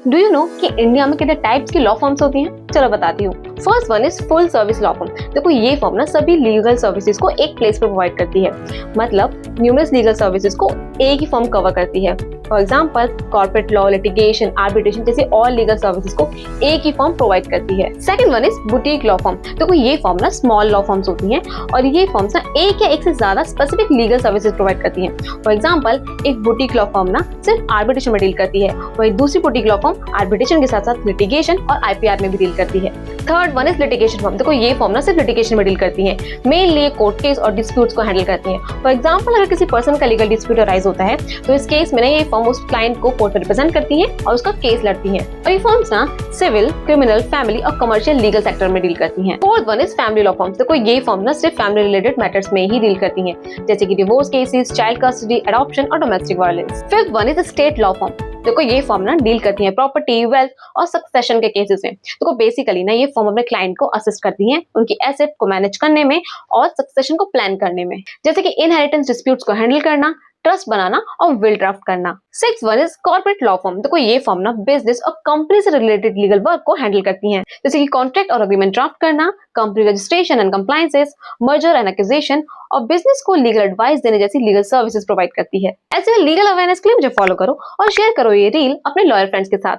Do you know कि India में कितने टाइप्स की लॉ फर्म्स होती हैं? चलो बताती हूँ। First one is full service law firm. देखो ये फर्म ना सभी लीगल सर्विसेज को एक प्लेस पर प्रोवाइड करती है, मतलब न्यूमरस लीगल सर्विसेज को एक ही फर्म कवर करती है। For example corporate law, litigation, arbitration जैसे और लीगल सर्विसेज को एक ही फर्म प्रोवाइड करती है। Second one is boutique law firm. देखो ये फर्म ना स्मॉल लॉ फर्म्स होती हैं और ये फर्म्स ना एक या एक से ज्यादा स्पेसिफिक लीगल सर्विसेज प्रोवाइड करती हैं। फॉर एग्जाम्पल एक बुटीक लॉ फर्म ना सिर्फ आर्बिट्रेशन में डील करती है, वही दूसरी बुटीक लॉ फर्म आर्बिट्रेशन के साथ साथ लिटिगेशन और आईपीआर में भी डील करती है। Third one is litigation firm. देखो ये फर्म ना सिर्फ लिटिगेशन में डील करती है, मेनली कोर्ट केस और डिस्प्यूट्स को हैंडल करती है। फॉर एग्जाम्पल अगर किसी पर्सन का लीगल डिस्प्यूट अराइज होता है तो इस केस में ना ये फर्म उस क्लाइंट को कोर्ट में रिप्रेजेंट करती है और उसका केस लड़ती है। और ये फर्म्स ना सिविल, क्रिमिनल, फैमिली और कमर्शियल लीगल सेक्टर में डील करती हैं। Fourth one is family law firms. देखो ये फर्म ना सिर्फ फैमिली रिलेटेड मैटर्स में ही डील करती हैं, जैसे कि divorce cases, child custody, adoption और domestic violence. Fifth one is state law firm. देखो ये फर्म ना डील करती है प्रॉपर्टी, वेल्थ और सक्सेशन के केसेस में। देखो बेसिकली ना ये फर्म अपने क्लाइंट को असिस्ट करती है उनकी एसेट को मैनेज करने में और सक्सेशन को प्लान करने में, जैसे कि इनहेरिटेंस डिस्प्यूट्स को हैंडल करना, ट्रस्ट बनाना और विल ड्राफ्ट करना। Six one is corporate law firm. देखो ये फर्म ना बिजनेस और कंपनी से रिलेटेड लीगल वर्क को हैंडल करती हैं, जैसे कि कॉन्ट्रैक्ट और एग्रीमेंट ड्राफ्ट करना, company registration and compliances, merger and acquisition और बिजनेस को लीगल एडवाइस देने जैसी लीगल सर्विसेज प्रोवाइड करती है। ऐसे लीगल अवेयरनेस के लिए मुझे फॉलो करो और शेयर करो ये रील अपने लॉयर फ्रेंड्स के साथ।